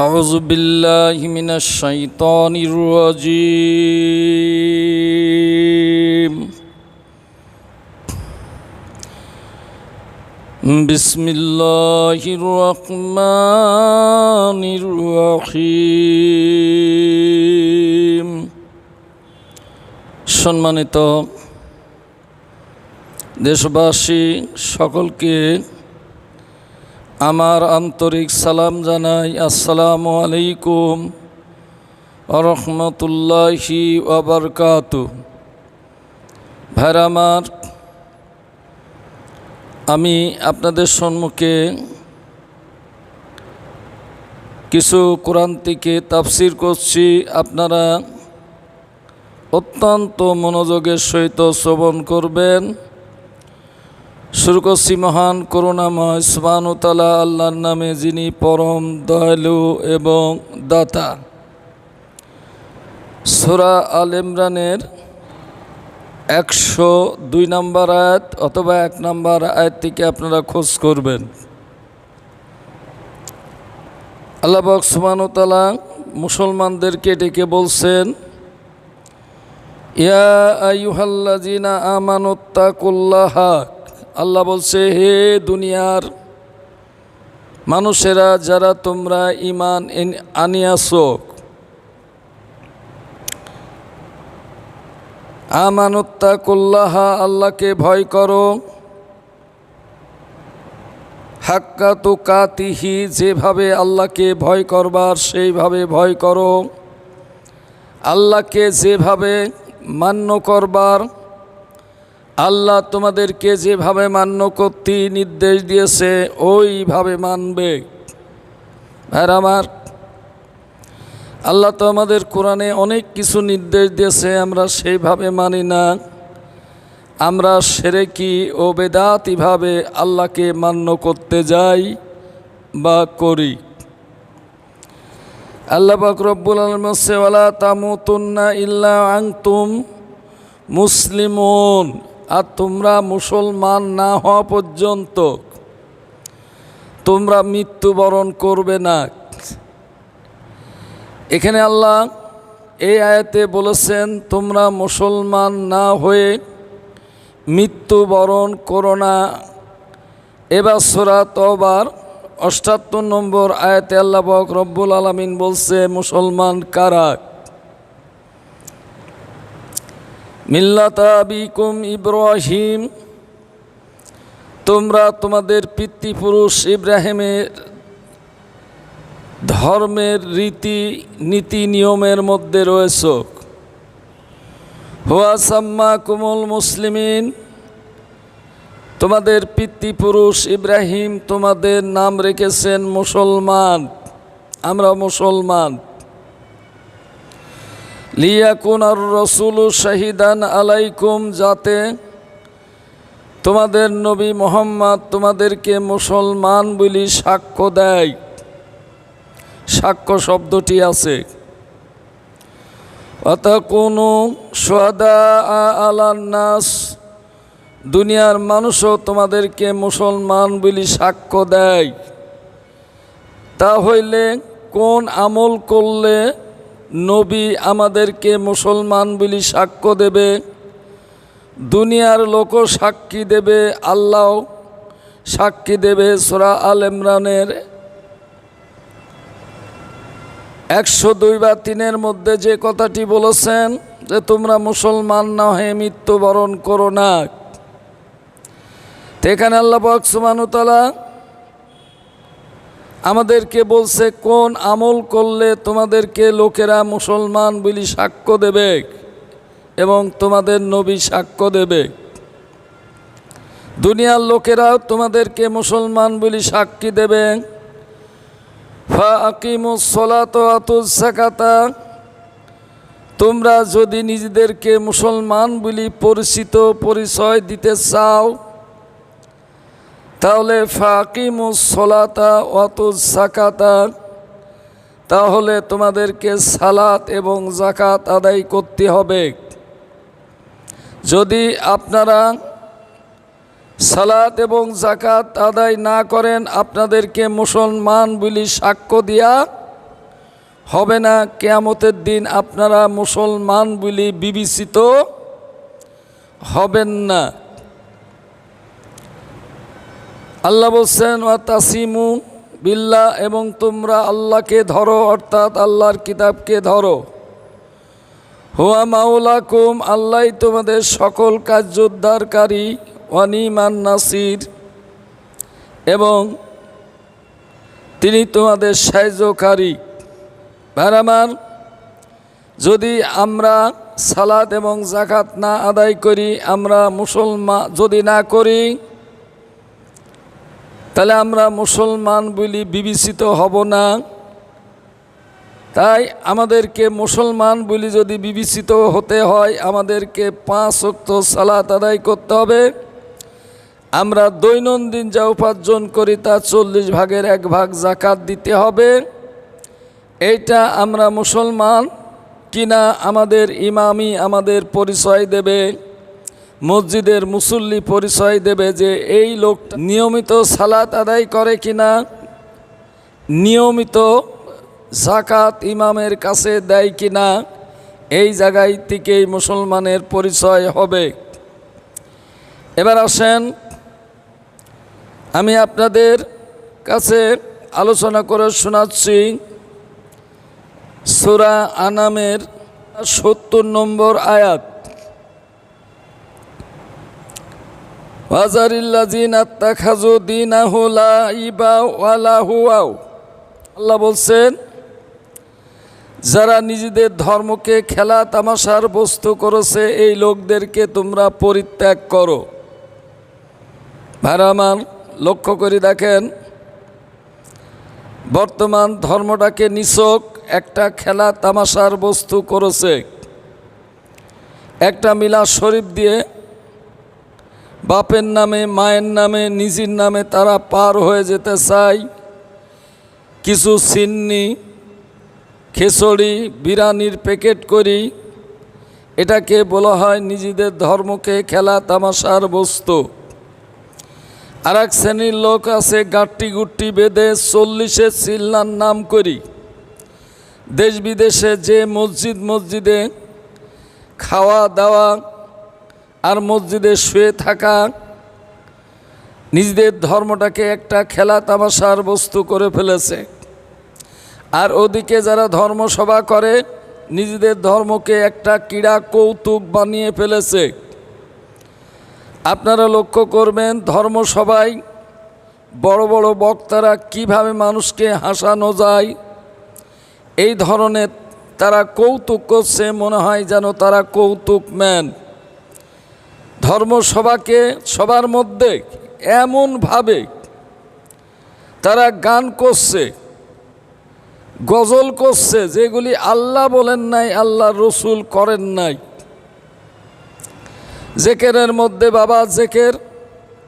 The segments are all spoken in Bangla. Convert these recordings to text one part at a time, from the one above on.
أعوذ بالله من الشيطان الرجيم بسم الله الرحمن الرحيم সম্মানিত দেশবাসী সকলকে আমার আন্তরিক সালাম জানাই। আসসালামু আলাইকুম ওয়া রাহমাতুল্লাহি ওয়া বারাকাতুহু। ভাইরা আমার, আমি আপনাদের সম্মুখে কিছু কোরআন থেকে তাফসীর করছি। আপনারা অত্যন্ত মনোযোগের সহিত শ্রবণ করবেন। শুরু করছি মহান করুণাময় সুবহানাহু ওয়া তাআলা আল্লাহর নামে, যিনি পরম দয়ালু এবং দাতা। সূরা আল ইমরানের 102 নম্বর আয়াত অথবা 1 নম্বর আয়াত থেকে আপনারা খোঁজ করবেন। আল্লাহ পাক সুবহানাহু ওয়া তাআলা মুসলমানদেরকে ডেকে বলছেন, ইয়া আইয়ুহাল্লাযিনা আমানুত্তাকুল্লাহা। আল্লাহ বলছে, হে দুনিয়ার মানুষেরা, যারা তোমরা ঈমান আনিয়াছো, আমানুত্তাকুল্লাহা, আল্লাহকে ভয় করো, হাক্কা তুকাতিহি, যেভাবে আল্লাহকে ভয় করবার সেইভাবে ভয় করো। আল্লাহকে যেভাবে মান্য করবার, আল্লাহ তোমাদেরকে যেভাবে মান্য করতে নির্দেশ দিয়েছে ওইভাবে মানবে। আর আমার আল্লাহ তো আমাদের কোরআনে অনেক কিছু নির্দেশ দিয়েছে, আমরা সেইভাবে মানি না। আমরা শিরকি ও বেদাতিভাবে আল্লাহকে মান্য করতে যাই বা করি। আল্লাহ পাক রব্বুল আলামিন বলেছে, ওয়ালা তামুতুন্না ইল্লা আনতুম মুসলিমুন। আর তোমরা মুসলমান না হওয়া পর্যন্ত তোমরা মৃত্যুবরণ করবে না। এখানে আল্লাহ এই আয়াতে বলেছেন, তোমরা মুসলমান না হয়ে মৃত্যুবরণ করো না। এবার সূরা তাওবার 78 নম্বর আয়াতে আল্লাহ পাক রব্বুল আলামিন বলছে, মুসলমান কারা? মিল্লাতা আবিকুম ইব্রাহিম, তোমরা তোমাদের পিতৃপুরুষ ইব্রাহিমের ধর্মের রীতি নীতি নিয়মের মধ্যে রয়েছ। হুয়া সাম্মাকুমুল মুসলিমিন, তোমাদের পিতৃপুরুষ ইব্রাহিম তোমাদের নাম রেখেছেন মুসলমান। আমরা মুসলমান। লিয়াকুনার রাসূলু শাহিদান আলাইকুম, যাতে তোমাদের নবী মুহাম্মদ তোমাদেরকে মুসলমান বলি সাক্ষ্য দেয়। সাক্ষ্য শব্দটি আছে। ওয়াতাকুনু শুহাদা আলান নাস, দুনিয়ার মানুষও তোমাদেরকে মুসলমান বলি সাক্ষ্য দেয়। তা হইলে কোন আমল করলে নবী আমাদেরকে মুসলমান বলি সাক্ষ্য দেবে? দুনিয়ার লোকও সাক্ষী দেবে, আল্লাহ সাক্ষী দেবে। সূরা আল ইমরানের 102 বা 3 মধ্যে যে কথাটি বলেছেন যে তোমরা মুসলমান না হয়ে মৃত্যুবরণ করো না, এখানে আল্লাহ পাক সুবহানাহু ওয়া তাআলা আমাদেরকে বলছে কোন আমল করলে তোমাদেরকে লোকেরা মুসলমান বলি সাক্ষ্য দেবে এবং তোমাদের নবী সাক্ষ্য দেবে। দুনিয়ার লোকেরাও তোমাদেরকে মুসলমান বলি সাক্ষী দেবে। ফাআকিমুস সালাতা ওয়া আতুজ যাকাতা, তোমরা যদি নিজেদেরকে মুসলমান বলি পরিচয় দিতে চাও, তাহলে ফাকিমুস সালাতা ওয়া আতুজ যাকাতা, তাহলে তোমাদেরকে সালাত এবং যাকাত আদায় করতে হবে। যদি আপনারা সালাত এবং যাকাত আদায় না করেন, আপনাদেরকে মুসলমান বলি সাক্ষ্য দিয়া হবে না কিয়ামতের দিন আপনারা মুসলমান বলে বিবেচিত হবেন না। আল্লাহ বলছেন ওয়াতাসিমু বিল্লাহ, এবং তোমরা আল্লাহকে ধরো, অর্থাৎ আল্লাহর কিতাবকে ধরো। হুয়া মাওলাকুম, আল্লাহ তোমাদের সকল কার্য উদ্ধারকারী, ওয়ানিমান নাসির, এবং তিনি তোমাদের সাহায্যকারী। ভাইরামান, যদি আমরা সালাত এবং যাকাত না আদায় করি, আমরা মুসলমান যদি না করি, তাহলে আমরা মুসলমান বলি বিবেচিত হব না। তাই আমাদেরকে মুসলমান বলি যদি বিবেচিত হতে হয়, আমাদেরকে 5 ওয়াক্ত সালাত আদায় করতে হবে। আমরা দৈনন্দিন যা উপার্জন করি তা 40 ভাগের 1 ভাগ যাকাত দিতে হবে। এইটা আমরা মুসলমান কিনা আমাদের ইমামই আমাদের পরিচয় দেবে, মসজিদের মুসল্লি পরিচয় দেবে যে এই লোকটা নিয়মিত সালাত আদায় করে কিনা, নিয়মিত যাকাত ইমামের কাছে দেয় কিনা। এই জায়গায় থেকেই মুসলমানের পরিচয় হবে। এবার আসেন, আমি আপনাদের কাছে আলোচনা করে শোনাচ্ছি সূরা আনামের 70 নম্বর আয়াত। ওয়াজারিল্লাযিনা আত্তাখাযু দীনাহু লাইবা ওয়া লাহুওয়া, আল্লাহ বলছেন যারা নিজেদের ধর্মকে খেলা তামাশার বস্তু করেছে, এই লোকদেরকে তোমরা পরিত্যাগ করো। ভাইরামান, লক্ষ্য করে দেখেন, বর্তমান ধর্মটাকে নিছক একটা খেলা তামাশার বস্তু করেছে। একটা মিলাদ শরীফ দিয়ে বাপের নামে, মায়ের নামে, নিজের নামে তারা পার হয়ে যেতে চায়। কিছু সিন্নি, খিচুড়ি, বিরিয়ানির প্যাকেট করি, এটাকে বলা হয় নিজেদের ধর্মকে খেলা তামাশার বস্তু। আর এক শ্রেণীর লোক আছে গাট্টি গুট্টি বেঁধে 40 চিল্লার নাম করি দেশ বিদেশে যে মসজিদে খাওয়া দাওয়া আর মসজিদে শুয়ে থাকা, নিজেদের ধর্মটাকে একটা খেলা তামাশার বস্তু করে ফেলেছে। আর ওদিকে যারা ধর্মসভা করে, নিজেদের ধর্মকে একটা ক্রীড়া কৌতুক বানিয়ে ফেলেছে। আপনারা লক্ষ্য করবেন, ধর্মসভায় বড় বড় বক্তারা কিভাবে মানুষকে হাসানো যায়, এই ধরনের তারা কৌতুক করছে, মনে হয় যেন তারা কৌতুক ম্যান। ধর্মসভাকে সবার মধ্যে এমনভাবে তারা গান করছে, গজল করছে, যেগুলি আল্লাহ বলেন নাই, আল্লাহ রসুল করেন নাই। জেকেরের মধ্যে বাবা জেকের,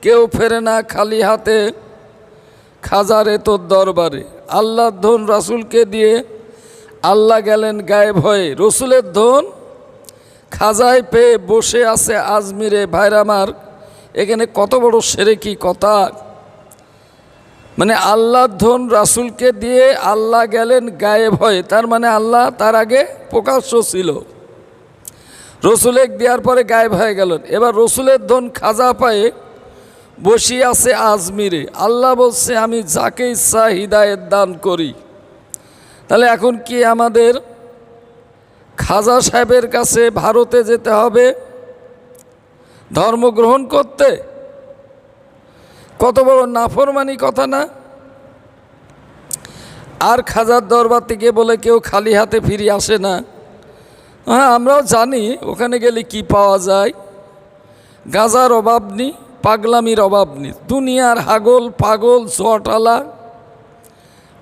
কেউ ফেরে না খালি হাতে, খাজারে তোর দরবারে। আল্লাহর ধন রাসূলকে দিয়ে আল্লাহ গেলেন গায়েব হয়ে। রসুলের ধন খাজায় পেয়ে বসে আছে আজমিরে। ভাইরামার, এখানে কত বড় সেরেকি কথা! মানে আল্লাহর ধন রাসূলকে দিয়ে আল্লাহ গেলেন গায়েব হয়ে, তার মানে আল্লাহ তার আগে প্রকাশ্য ছিল, রসুলেক দেওয়ার পরে গায়েব হয়ে গেলেন। এবার রসুলের ধন খাজা পায়ে বসে আছে আজমিরে। আল্লাহ বলছে আমি যাকে ইচ্ছা হিদায়েত দান করি। তাহলে এখন কি আমাদের খাজা সাহেবের কাছে ভারতে যেতে হবে ধর্ম গ্রহণ করতে? কত বড় নাফরমানি কথা না! আর খাজার দরবার থেকে বলে কেউ খালি হাতে ফিরে আসে না। হ্যাঁ, আমরাও জানি ওখানে গেলে কি পাওয়া যায়। গাজার অভাব নেই, পাগলামির অভাব নেই। দুনিয়ার হাগল পাগল জটালা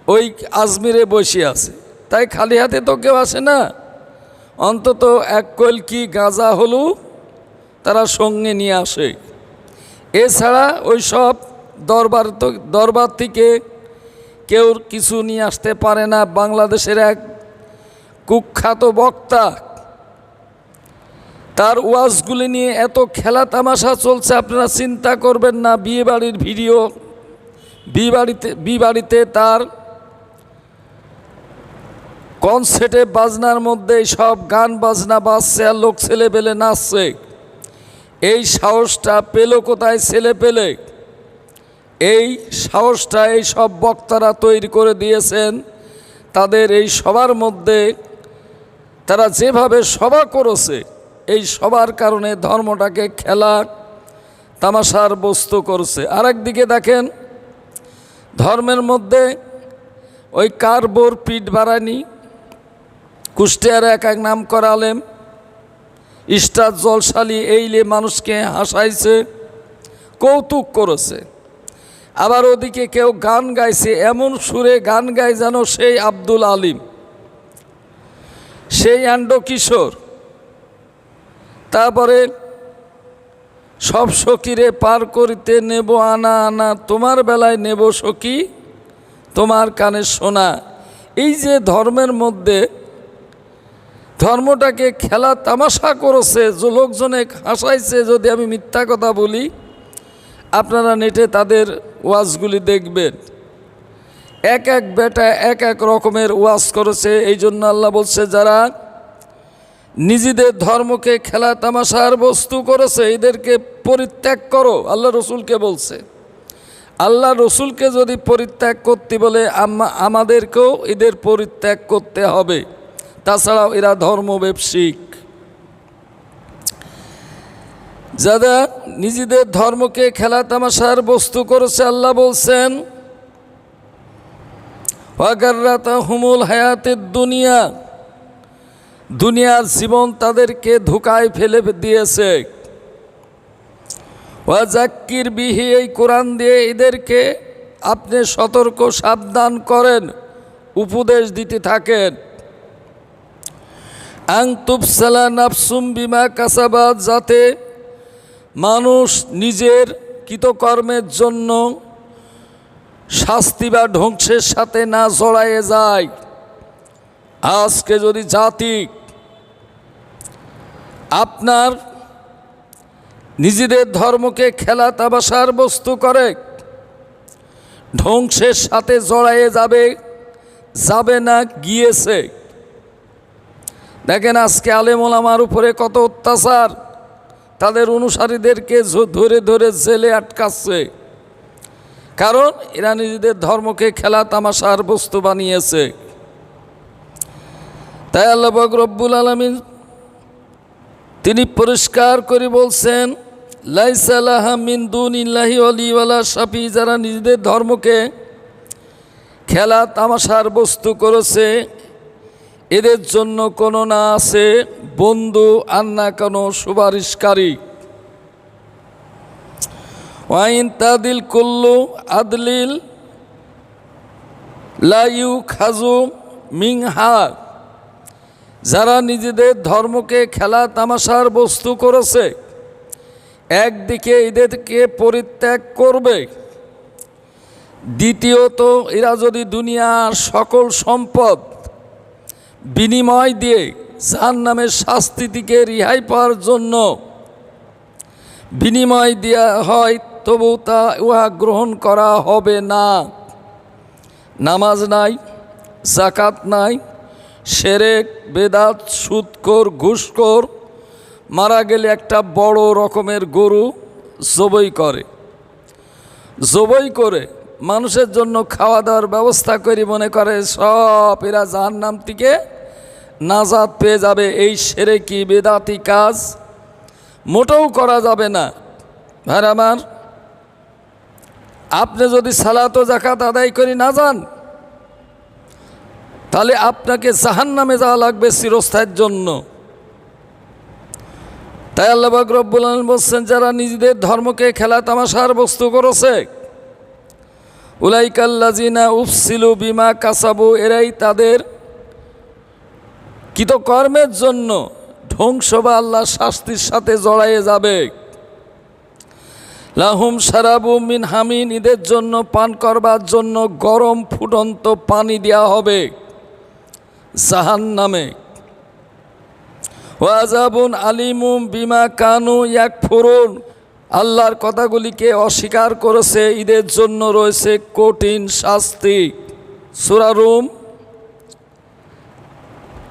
ওই আজমিরে বসে আছে, তাই খালি হাতে তো কেউ আসে না। অন্তত এক কলকি গাঁজা হলো তারা সঙ্গে নিয়ে আসে। এছাড়া ওই সব দরবার থেকে কেউ কিছু নিয়ে আসতে পারে না। বাংলাদেশের এক কুখ্যাত বক্তা, তার ওয়াজগুলি নিয়ে এত খেলা তামাশা চলছে, আপনারা চিন্তা করবেন না। বিয়েবাড়ির ভিডিও, বিবাড়িতে তার কনসার্টে বাজনার মধ্যে সব গান বাজনা বাজছে আর লোক ছেলে পেলে নাচছে। এই সাহসটা পেল কোথায় ছেলে পেলে? এই সাহসটা এই সব বক্তারা তৈরি করে দিয়েছেন। তাদের এই সবার মধ্যে তারা যেভাবে সভা করেছে, এই সবার কারণে ধর্মটাকে খেলা তামাশার বস্তু করছে। আরেকদিকে দেখেন, ধর্মের মধ্যে ওই কারবোর পিঠ বাড়ানি, কুষ্টিয়ার এক নাম করা আলেম স্টার জলসালি এইলে মানুষকে হাসাইছে, কৌতুক করেছে। আবার ওদিকে কেউ গান গাইছে, এমন সুরে গান গায় যেন সেই আব্দুল আলিম, সেই আন্ড কিশোর। তারপরে সব সখীরে পার করিতে নেব আনা আনা, তোমার বেলায় নেব সখী তোমার কানে শোনা। এই যে ধর্মের মধ্যে ধর্মটাকে খেলা তামাশা করেছে, যে লোকজনে হাসাইছে। যদি আমি মিথ্যা কথা বলি, আপনারা নেটে তাদের ওয়াজগুলি দেখবেন। এক এক বেটা এক এক রকমের ওয়াজ করেছে। এই জন্য আল্লাহ বলছে, যারা নিজেদের ধর্মকে খেলা তামাশার বস্তু করেছে এদেরকে পরিত্যাগ করো। আল্লাহ রসুলকে বলছে। আল্লাহ রসুলকে যদি পরিত্যাগ করতে বলে, আমাদেরকেও এদের পরিত্যাগ করতে হবে। তাছাড়াও এরা ধর্ম ব্যবসায়িক। যারা নিজেদের ধর্মকে খেলা তামাশার বস্তু করেছে, আল্লাহ বলছেন, ওয়াগাররাতাহুমুল হায়াতেদ দুনিয়া, দুনিয়ার জীবন তাদেরকে ধোঁকায় ফেলে দিয়েছে। ওয়াজাক্কির বিহি, এই কোরআন দিয়ে এদেরকে আপনি সতর্ক সাবধান করেন, উপদেশ দিতে থাকেন। আং তুবসালা নাফসুম বিমা কাসাবাত, যাতে মানুষ নিজের কৃতকর্মের জন্য শাস্তি বা ধ্বংসের সাথে না জড়ায়ে যায়। আজকে যদি জাতি আপনার নিজেদের ধর্মকে খেলা তামাশার বস্তু করে, ধ্বংসের সাথে জড়ায়ে যাবে না, গিয়েছে। দেখেন আজকে আলেম ওলামার উপরে কত অত্যাচার, তাদের অনুসারীদেরকে ধরে ধরে জেলে আটকাচ্ছে, কারণ এরা নিজেদের ধর্মকে খেলা তামাশার বস্তু বানিয়েছে। তাই আল্লাহ পাক রব্বুল আলামিন তিনি পরিষ্কার করে বলছেন, লাইসা লাহা মিন দুনিল্লাহি ওয়ালি ওয়ালা শাফি, যারা নিজেদের ধর্মকে খেলা তামাশার বস্তু করেছে এদের জন্য কোনো না আছে বন্ধু আর না কোনো সুপারিশকারী। ওয়াইন তাদিল কুল্লু আদলিল লা ইউখাযু মিনহা, যারা নিজেদের ধর্মকে খেলা তামাশার বস্তু করেছে একদিকে এদেরকে পরিত্যাগ করবে, দ্বিতীয়ত এরা যদি দুনিয়ার সকল সম্পদ বিনিময় দিয়ে জাহান্নামের শাস্তি থেকে রেহাই পাওয়ার জন্য বিনিময় দেওয়া হয়, তবু তা উহা গ্রহণ করা হবে না। নামাজ নাই, যাকাত নাই, শিরক বেদাত, সুদখোর, ঘুষখোর, মারা গেলে একটা বড় রকমের গরু জবাই করে মানুষের জন্য খাওয়া দাওয়ার ব্যবস্থা করে মনে করে সব এরা জাহান্নাম থেকে নাজাত পেয়ে যাবে। এই শিরকি বেদাতি কাজ মোটেও করা যাবে না। ভাই আমার, আপনি যদি সালাত ও যাকাত আদায় করে না যান, তাহলে আপনাকে জাহান্নামে যাওয়া লাগবে চিরস্থায়ীর জন্য। তাই আল্লাহ পাক রব্বুল আলামিন বলছেন, যারা নিজেদের ধর্মকে খেলা তামাশার বস্তু করেছে, উলাইকাল্লাযিনা উফসিলু বিমা কাসাবু, এরাই তাদের কৃতকর্মের জন্য ধ্বংস বা আল্লাহর শাস্তির সাথে জড়ায়ে যাবে। লাহুম শারাবু মিন হামিন, এদের জন্য পান করবার জন্য গরম ফুটন্ত পানি দেওয়া হবে জাহান্নামে। ওয়াজাবুন আলিমুম বিমা কানু ইয়াকফুরুন, আল্লাহর কথাগুলিকে অস্বীকার করেছে এদের জন্য রয়েছে কঠিন শাস্তি। সূরা রুম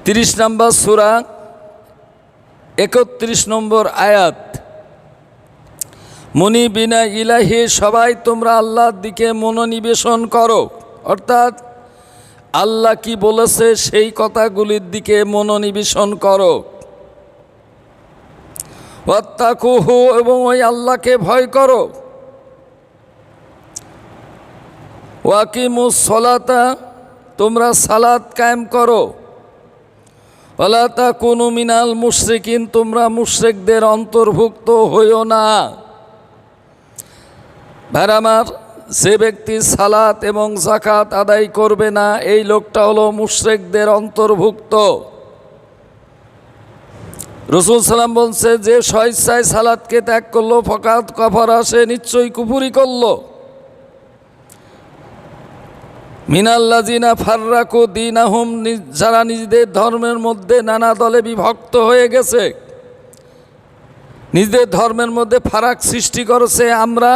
30 নম্বর সূরা 31 নম্বর আয়াত, মুনিবিনা ইলাহি, সবাই তোমরা আল্লাহর দিকে মনোনিবেশন করো, অর্থাৎ আল্লাহ কি বলেছে সেই কথাগুলির দিকে মনোনিবেশন করো। ওয়াত্তাকুহু, এবং ওই আল্লাহকে ভয় করো। ওয়াকিমুস সলাতা, তোমরা সালাত কায়েম করো। ওয়ালা তাকুনু মিনাল মুশরিকিন, তোমরা মুশরিকদের অন্তর্ভুক্ত হইও না। ভাই আমার, যে ব্যক্তি সালাত এবং যাকাত আদায় করবে না, এই লোকটা হলো মুশরিকদের অন্তর্ভুক্ত। রাসূল সাল্লাম বলছে, যে স্বেচ্ছায় সালাতকে ত্যাগ করলো ফাকাদ কাফারা, সে নিশ্চয়ই কুফরি করলো। মিনাল্লাযিনা ফাররাকু দীনাহুম, যারা নিজেদের ধর্মের মধ্যে নানা দলে বিভক্ত হয়ে গেছে, নিজেদের ধর্মের মধ্যে ফারাক সৃষ্টি করেছে। আমরা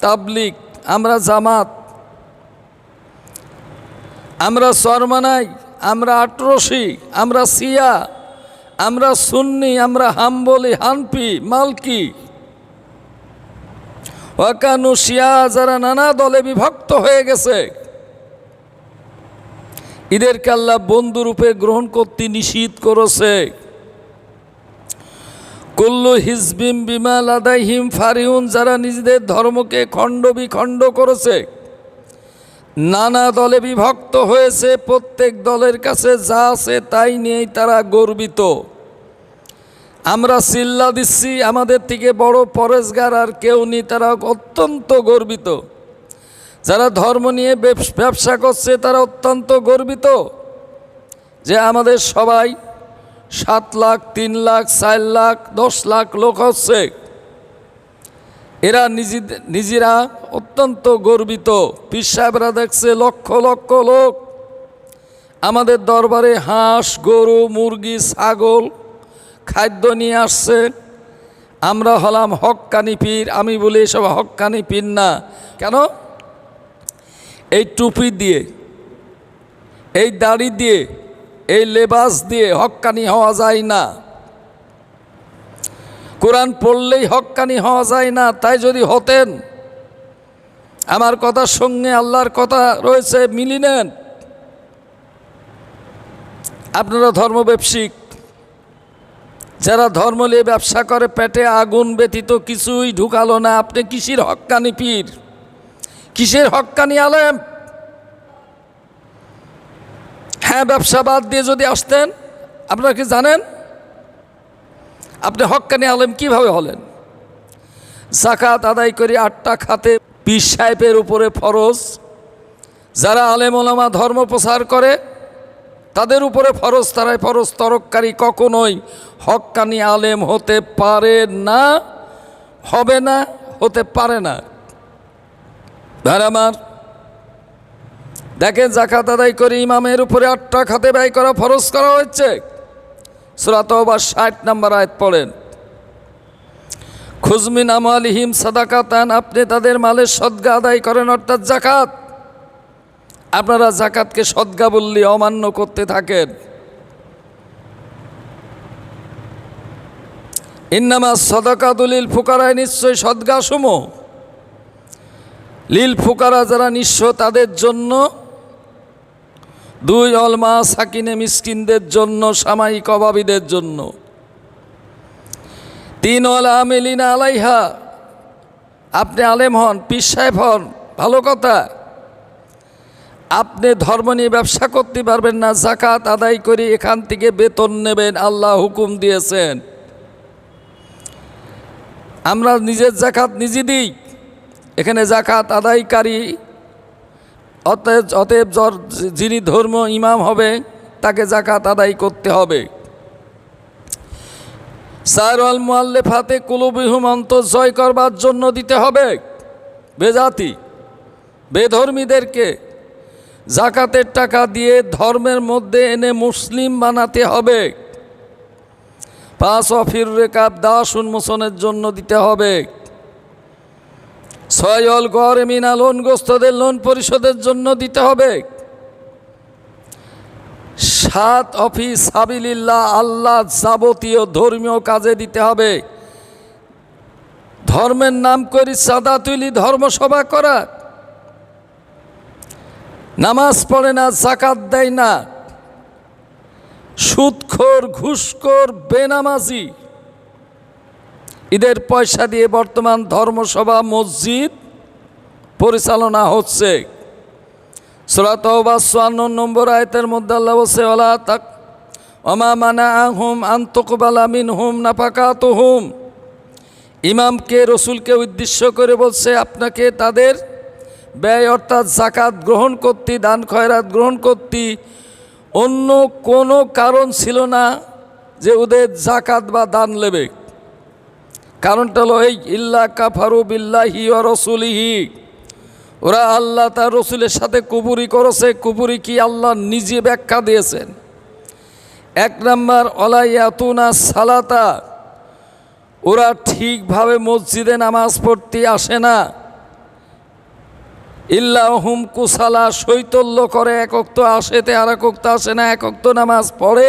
তাবলিগ, আমরা জামাত, আমরা চরমানাই, আমরা আটরশি, আমরা শিয়া, আমরা সুন্নি, আমরা হাম্বলি, হানফি, মালকি, ওয়াকানু শিয়া, যারা নানা দলে বিভক্ত হয়ে গেছে, এদেরকে আল্লাহ বন্ধুরূপে গ্রহণ করতে নিষিদ্ধ করেছে। কুল্লু হিজবিম বিমা লাদাইহিম ফারিহুন, যারা নিজেদের ধর্মকে খণ্ড বিখণ্ড করেছে, নানা দলে বিভক্ত হয়েছে, প্রত্যেক দলের কাছে যা আছে তাই নিয়েই তারা গর্বিত। আমরা চিল্লা দিচ্ছি, আমাদের থেকে বড় পরেশগার আর কেউ নেই, তারা অত্যন্ত গর্বিত। যারা ধর্ম নিয়ে ব্যবসা করছে তারা অত্যন্ত গর্বিত যে আমাদের সবাই 7 লাখ, 3 লাখ, 4 লাখ, 10 লাখ লোক হচ্ছে। এরা নিজেরা অত্যন্ত গর্বিত। পীর সাহেবরা দেখছে লক্ষ লক্ষ লোক আমাদের দরবারে হাঁস, গরু, মুরগি, ছাগল খাদ্য নিয়ে আসছে। আমরা হলাম হক্কানি পীর। আমি বলি এসব হক্কানি পীর না। কেন? এই টুপি দিয়ে, এই দাড়ি দিয়ে, এই লেবাস দিয়ে হক্কানি হওয়া যায় না। কোরআন পড়লেই হক্কানি হওয়া যায় না। তাই যদি হতেন, আমার কথার সঙ্গে আল্লাহর কথা রয়েছে, মিলিয়ে নেন। আপনারা ধর্ম ব্যবসায়িক, যারা ধর্ম নিয়ে ব্যবসা করে, পেটে আগুন ব্যতীত কিছুই ঢুকালো না। আপনি কিসের হক্কানি পীর, কিসের হক্কানি আলেম? হ্যাঁ, ব্যবসা বাদ দিয়ে যদি আসতেন, আপনারা কি জানেন আপনি হক্কানি আলেম কিভাবে হলেন? যাকাত আদায় করে 8টা খাতে পীর সাহেবের উপরে ফরজ। যারা আলেম ওলামা ধর্ম প্রচার করে তাদের উপরে ফরজ, তারাই ফরজ তরককারী কখনোই হক্কানি আলেম হতে পারে না, হবে না, হতে পারে না। ভাই আমার, দেখেন, যাকাত আদায় করে ইমামের উপরে 8টা খাতে ব্যয় করা ফরজ করা হয়েছে। সূরা তাওবা 60 নম্বর আয়াত পড়েন। খুজমিন আমওয়ালিহিম সাদাকাতান, আপনি তাদের মালের সদকা আদায় করেন, অর্থাৎ যাকাত। আপনারা যাকাতকে সদকা বললে অমান্য করতে থাকেন। ইন্নামা সাদাকাতু লিল ফুকারা, নিশ্চয় সদকা সমূহ লিল ফুকারা, যারা নিঃস্ব তাদের জন্য। 2 অলমা সাকিনে, মিসকিনদের জন্য, সাময়িক অভাবীদের জন্য। 3 ওয়াল আমিলিনা আলাইহা, আপনি আলেম হন, পীর সাহেব হন, ভালো কথা। আপনি ধর্ম নিয়ে ব্যবসা করতে পারবেন না। যাকাত আদায় করে এখান থেকে বেতন নেবেন, আল্লাহ হুকুম দিয়েছেন। আমরা নিজের যাকাত নিজে দিই। এখানে যাকাত আদায়কারী, অতএব যিনি ধর্ম ইমাম হবে তাকে যাকাত আদায় করতে হবে। সায়রুল মুআল্লিফাতে কুলুবিহুম, অন্তর জয় করবার জন্য দিতে হবে। বেজাতি বেধর্মীদেরকে যাকাতের টাকা দিয়ে ধর্মের মধ্যে এনে মুসলিম বানাতে হবে। 5 অফির রেকাব, দাস উন্মোচনের জন্য দিতে হবে। 6 অল গরমিনা, লোনগ্রস্তদের লোন পরিশোধের জন্য দিতে হবে। সাত অফি সাবিলিল্লাহ, আল্লাহ যাবতীয় ধর্মীয় কাজে দিতে হবে। ধর্মের নাম করি চাঁদা তুলি, ধর্মসভা করা, নামাজ পড়ে না, যাকাত দেয় না, সুদখোর, ঘুষখোর, বেনামাজি, ঈদের পয়সা দিয়ে বর্তমান ধর্মসভা মসজিদ পরিচালনা হচ্ছে। সূরা তাওবা ৫৪ নম্বর আয়াতের মধ্যে আল্লাহ বলছে, ওয়ালা তাক ওমা মানাআহুম আন তুকবালা মিনহুম নাফাকাতুহুম। ইমামকে, রসুলকে উদ্দেশ্য করে বলছে, আপনাকে তাদের ব্যয় অর্থাৎ যাকাত গ্রহণ করতে, দান খয়রাত গ্রহণ করতে অন্য কোনো কারণ ছিল না যে ওদের যাকাত বা দান নেবে। কারণটা হলো এই, ইল্লা কাফারু বিল্লাহি ওয়া রাসূলিহি, ওরা আল্লাহ তার রসুলের সাথে কুফরি করেছে। কুফরি কি আল্লাহ নিজে ব্যাখ্যা দিয়েছেন। এক নাম্বার, ওয়ালা ইয়াতুনা সালাতা, ওরা ঠিকভাবে মসজিদে নামাজ পড়তে আসে না। ইল্লাহুম কুসালা, শৈতল্য করে, এক ওয়াক্ত আসেতে আর এক ওয়াক্ত আসে না, এক ওয়াক্ত নামাজ পড়ে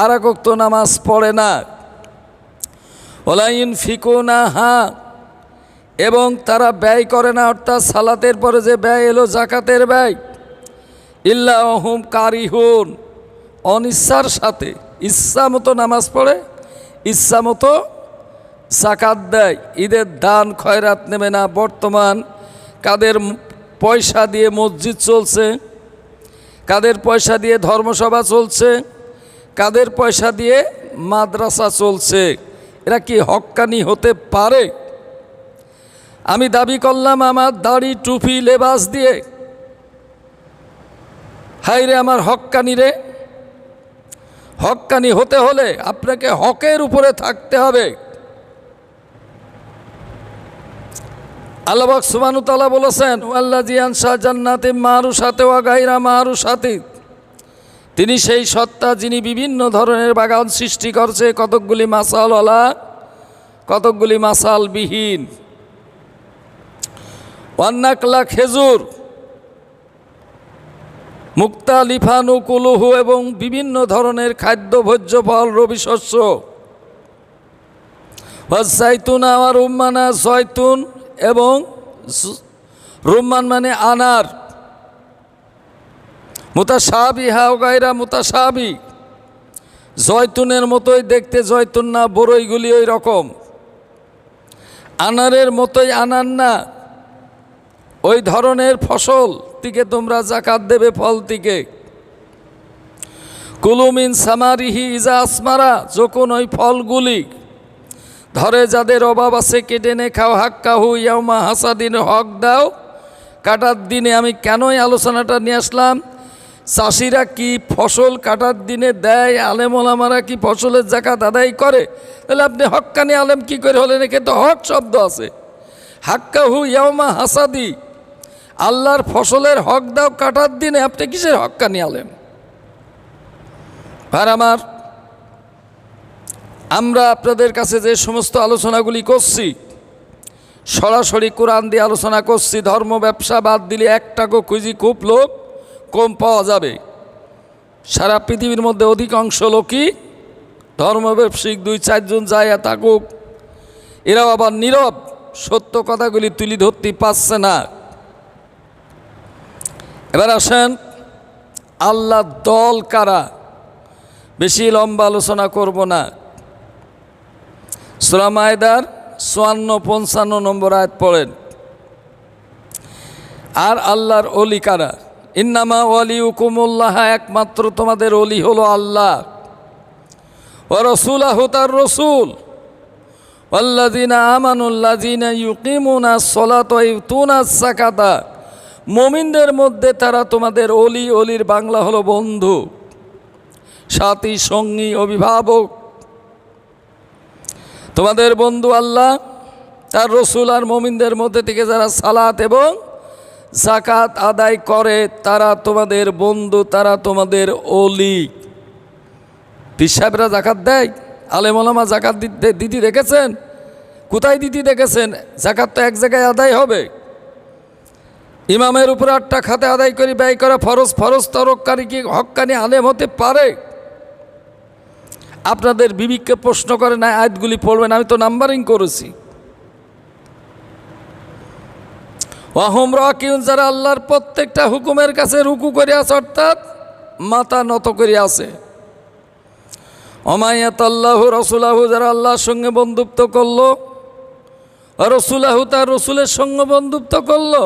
আর এক ওয়াক্ত নামাজ পড়ে না। ওয়ালা ইনফিকুনাহা, এবং তারা ব্যয় করে না, অর্থাৎ সালাতের পরে যে ব্যয় এলো যাকাতের ব্যয়, ইল্লাহুম কারিহুন, অনিচ্ছার সাথে, ইচ্ছা মতো নামাজ পড়ে, ইচ্ছা মতো যাকাত দেয়, ঈদের দান খয়রাত নেবে না। বর্তমান কাদের পয়সা দিয়ে মসজিদ চলছে, কাদের পয়সা দিয়ে ধর্মসভা চলছে, কাদের পয়সা দিয়ে মাদ্রাসা চলছে, এরা কি হক্কানি হতে পারে? আমি দাবি করলাম আমার দাড়ি, টুপি, লেবাস দিয়ে, হাই রে আমার হক্কানি রে। হক্কানি হতে হলে আপনাকে হকের উপরে থাকতে হবে। আল্লাহ পাক সুবহানাহু ওয়া তাআলা বলেছেন, ওয়াল্লাযী আনশা জান্নাতিন মারুশাতি ওয়া গায়রা মারুশাতি, তিনি সেই সত্তা যিনি বিভিন্ন ধরনের বাগান সৃষ্টি করছে, কতকগুলি মাসালওয়ালা, কতকগুলি মাসালবিহীন। ওয়ান্নাকলা, খেজুর, মুক্তালিফানু কুলুহু, এবং বিভিন্ন ধরনের খাদ্য ভোজ্য ফল, রবি শস্য। ওয়াজ্জাইতুনা ওয়া রুম্মানা, জয়তুন এবং রুম্মান মানে আনার। মুতাশাবিহা ওয়া গায়রা মুতাশাবি, জয়তুনের মতোই দেখতে জয়তুন না, বড়ইগুলি ওই রকম। আনারের মতোই আনার না, ওই ধরনের ফসল থেকে তোমরা যাকাত দেবে, ফল থেকে। কুলু মিন সামারিহি ইজা আসমারা, যখন ওই ফলগুলি ধরে যাদের অভাব আছে কেটে নে খাও। হাক্কাহু ইয়াউমা হাসাদিন, হক দাও কাটার দিনে। আমি কেনই আলোচনাটা নিয়ে আসলাম, চাষিরা কি ফসল কাটার দিনে দেয়? আলেম ওলামারা কি ফসলের যাকাত আদায় করে? তাহলে আপনি হক্কানি আলেম কি করে হলেন? একে তো হক শব্দ আছে। হাক্কাহু ইয়াউমা হাসাদি, আল্লাহর ফসলের হক দাও কাটার দিনে, আপনি কিসের হক্কানি আলেম? আর আমার, আমরা আপনাদের কাছে যে সমস্ত আলোচনাগুলি করছি, সরাসরি কোরআন দিয়ে আলোচনা করছি। ধর্ম ব্যবসা বাদ দিলে একটাকে খুঁজি খুব লোক কম পাওয়া যাবে। সারা পৃথিবীর মধ্যে অধিকাংশ লোকই ধর্ম ব্যবসায়িক, ২-৪ জন যায় থাকুক, এরাও আবার নীরব, সত্য কথাগুলি তুলি ধরতে পারছে না। এবার আসেন, আল্লাহ দল কারা, বেশি লম্বা আলোচনা করব না। সূরা মায়েদার ৫৪-৫৫ নম্বর আয়াত পড়েন। আর আল্লাহর ওলি কারা? ইন্নামা ওয়ালিউকুমুল্লাহ, একমাত্র তোমাদের ওলি হলো আল্লাহ। ওয়া রাসূলুহু, তার রসুল। ওয়াল্লাযীনা আমানুল্লাযীনা ইউকিমুনাস সালাতা ওয়া ইউতুনাস যাকাতা, মুমিনদের মধ্যে তারা তোমাদের ওলি। ওলির বাংলা হলো বন্ধু, সাথী, সঙ্গী, অভিভাবক। তোমাদের বন্ধু আল্লাহ, তার রসুল আর মুমিনদের মধ্যে থেকে যারা সালাত এবং যাকাত আদায় করে তারা তোমাদের বন্ধু, তারা তোমাদের ওলি। পীর সাহেবরা যাকাত দেয়? আলেম ওলামা যাকাত দিতে দেখেছেন? কোথায় দিতে দেখেছেন? যাকাত তো এক জায়গায় আদায় হবে। ইমামের উপরে 8টা খাতে আদায় করে ব্যয় করা ফরজ, ফরজ তরককারী কি হক্কানি আলেম হতে পারে? আপনাদের বিবেককে প্রশ্ন করে না, আয়াতগুলি পড়বেন, আমি তো নাম্বারিং করেছি। ওয়াহুম রাকিউন, যারা আল্লাহর প্রত্যেকটা হুকুমের কাছে রুকু করে আছে, অর্থাৎ মাথা নত করে আছে। ওমায়াতাল্লাহু রাসূলাহু, যারা আল্লাহর সঙ্গে বন্ধুত্ব করলো, রাসূলাহু, তার রসুলের সঙ্গে বন্ধুত্ব করলো,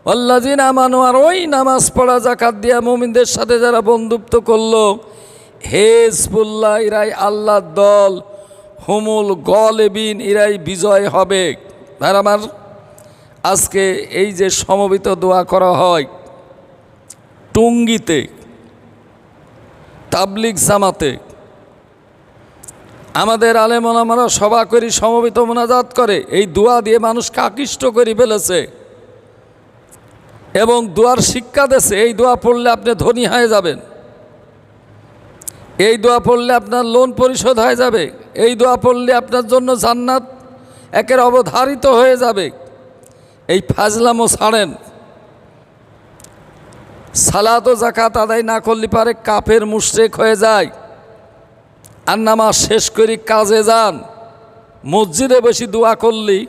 আল্লাযিনা আমানু, আর ওই নামাজ পড়া যাকাত দিয়া মুমিনদের সাথে যারা বন্ধুত্ব করলো, হিজবুল্লাহ, ইরাই আল্লাহর দল, হুমুল গালিবিন, ইরাই বিজয় হবে। আর আমার আজকে এই যে সমবেত দোয়া করা হয় টুঙ্গিতে, তাবলিগ জামাতে, আমাদের আলেম ওলামারা সভা করি সমবেত মোনাজাত করে, এই দোয়া দিয়ে মানুষকে আকৃষ্ট করে ফেলেছে এবং দোয়ার শিক্ষা দিয়েছে। এই দোয়া পড়লে আপনি ধনী হয়ে যাবেন, এই দোয়া পড়লে আপনার লোন পরিশোধ হয়ে যাবে, এই দোয়া পড়লে আপনার জন্য জান্নাত একের অবধারিত হয়ে যাবে। এই ফাজলামও ছাড়েন। সালাত ও যাকাত আদায় না করলে পারে কাফের মুশরিক হয়ে যায়। আর নামাজ শেষ করে কাজে যান, মসজিদে বসে দোয়া করলেই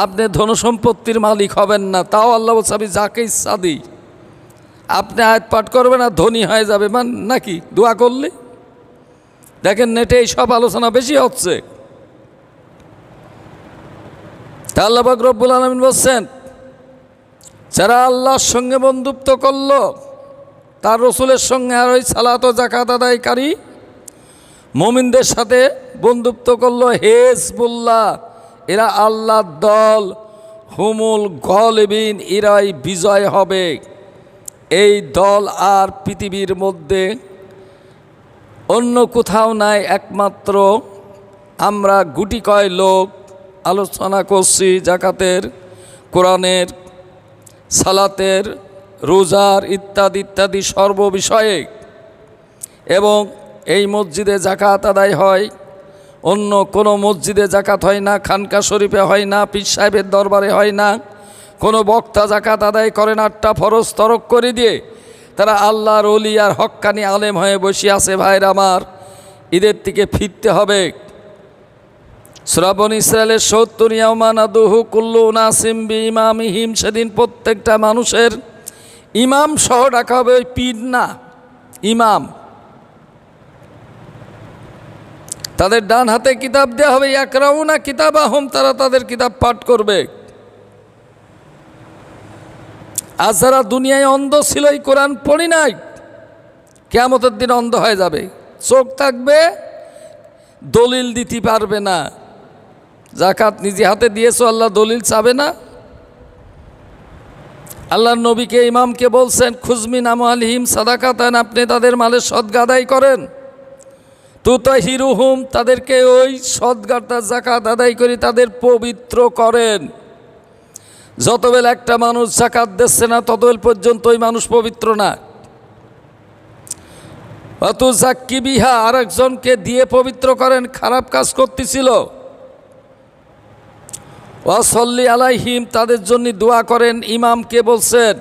আপনি ধনসম্পত্তির মালিক হবেন না। তাও আল্লাহ বলছে আমি যাকে ইচ্ছা দিই। আপনি আয়াত পাঠ করবেন আর ধনী হয়ে যাবে নাকি দোয়া করলে? দেখেন নেটে এই সব আলোচনা বেশি হচ্ছে। তা আল্লাহ পাক রব্বুল আলামিন বলছেন, যারা আল্লাহর সঙ্গে বন্ধুত্ব করলো, তার রসুলের সঙ্গে, আর ওই সালাত ও যাকাত আদায়কারী মুমিনদের সাথে বন্ধুত্ব করলো, হিজবুল্লাহ, এরা আল্লাহর দল, হুমুল গালিবিন, এরাই বিজয় হবে। এই দল আর পৃথিবীর মধ্যে অন্য কোথাও নাই, একমাত্র আমরা গুটি কয় লোক আলোচনা করছি যাকাতের, কোরআনের, সালাতের, রোজার ইত্যাদি ইত্যাদি সর্ববিষয়ে। এবং এই মসজিদে যাকাত আদায় হয়, অন্য কোনো মসজিদে যাকাত হয় না, খানকা শরীফে হয় না, পীর সাহেবের দরবারে হয় না, কোনো বক্তা যাকাত আদায় করেন 8টা ফরজ তরক করে দিয়ে তারা আল্লাহর ওলি আর হক্কানি আলেম হয়ে বসে আছে। ভাইরা আমার, ঈদের থেকে ফিরতে হবে। সূরা বনী ইসরাইলের ৭০ ইয়াওমা নাদুহু কুল্লু উনাসিম বিইমামিহিম, সেদিন প্রত্যেকটা মানুষের ইমাম সহ ডাকা হবে, ওই পীর না, ইমাম। তাদের ডান হাতে কিতাব দেওয়া হবে, ইয়াকরাউনা কিতাবাহুম, তারা তাদের কিতাব পাঠ করবে। আর যারা দুনিয়ায় অন্ধ ছিল, এই কোরআন পড়ি নাই, কিয়ামতের দিন অন্ধ হয়ে যাবে। চোখ থাকবে, দলিল দিতে পারবে না। যাকাত নিজে হাতে দিয়েছো, আল্লাহ দলিল চাবে না। আল্লাহর নবীকে, ইমামকে বলছেন, খুজমিন আমওয়ালিহিম সাদাকাতান, আপনি তাদের মালের সদকা আদায় করেন। তুতাহিরুহুম, তাদেরকে ওই সদকাটা যাকাত আদায় করে তাদের পবিত্র করেন। যতবেলা একটা মানুষ যাকাত দিচ্ছে না, ততবেল পর্যন্ত ওই মানুষ পবিত্র না। অত জাক্কি বিহা, আরেকজনকে দিয়ে পবিত্র করেন, খারাপ কাজ করতেছিল। ওয়াসল্লি আলাইহিম, তাদের জন্য দোয়া করেন, ইমামকে বলছেন।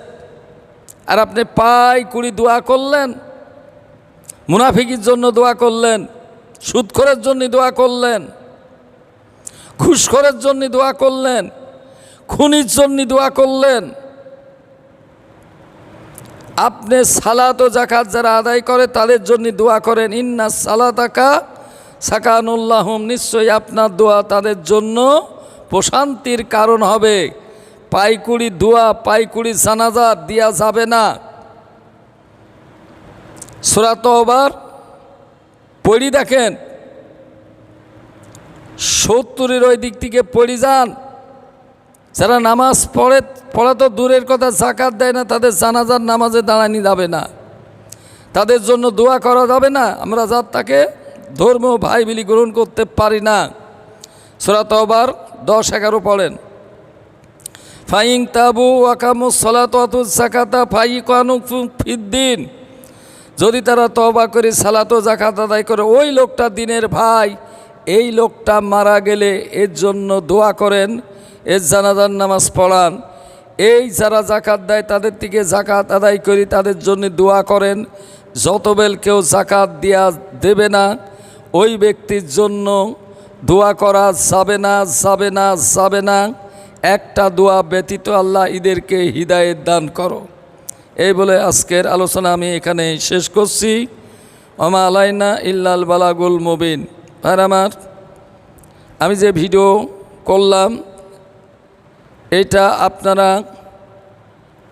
আর আপনি পাই কুড়ি দোয়া করলেন, মুনাফিকের জন্য দোয়া করলেন, সুদখোরের জন্য দোয়া করলেন, ঘুষখোরের জন্য দোয়া করলেন, খুনির জন্য দোয়া করলেন। আপনি সালাত ও যাকাত যারা আদায় করে তাদের জন্য দোয়া করেন, ইন্না সালাতাকা সাকানুল্লাহুম, নিশ্চয়ই আপনার দোয়া তাদের জন্য প্রশান্তির কারণ হবে। পাইকুড়ি দোয়া, পাইকুড়ি জানাজা দেওয়া যাবে না। সূরা তওবার পড়ি দেখেন, 70-এর ওই দিক থেকে পড়ি যান। যারা নামাজ পড়া তো দূরের কথা, যাকাত দেয় না, তাদের জানাজার নামাজে দাঁড়ানি যাবে না, তাদের জন্য দোয়া করা যাবে না। আমরা যার তাকে ধর্ম ভাই বিলি গ্রহণ করতে পারি না। সূরা তওবার 10-11 পড়েন। ফাইন তাবু ওয়াকামুস সালাত ওয়া আতুজ যাকাতা ফাইকানু ফিদ্দিন, যদি তারা তওবা করে সালাত ও যাকাত আদায় করে, ওই লোকটা দিনের ভাই, এই লোকটা মারা গেলে এর জন্য দোয়া করেন, এর জানাজার নামাজ পড়ান। এই যারা জাকাত দেয় তাদের থেকে জাকাত আদায় করি, তাদের জন্য দোয়া করেন। যতবেল কেউ জাকাত দিয়া দেবে না ওই ব্যক্তির জন্য দোয়া করা যাবে না, যাবে না, যাবে না। একটা দোয়া ব্যতীত আল্লাহ এদেরকে হিদায়েত দান করো। এই বলে আজকের আলোচনা আমি এখানে শেষ করছি। ওমা আলাইনা ইল্লাল বালাগুল মুবিন। আর আমার আমি যে ভিডিও করলাম এটা আপনারা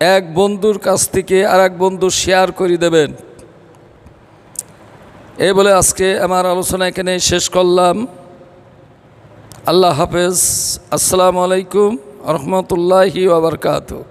এক বন্ধুর কাছ থেকে আর এক বন্ধু শেয়ার করে দেবেন। এই বলে আজকে আমার আলোচনা এখানে শেষ করলাম। আল্লাহ হাফেজ। আসসালামু আলাইকুম ওয়া রাহমাতুল্লাহি ওয়া বারাকাতুহু।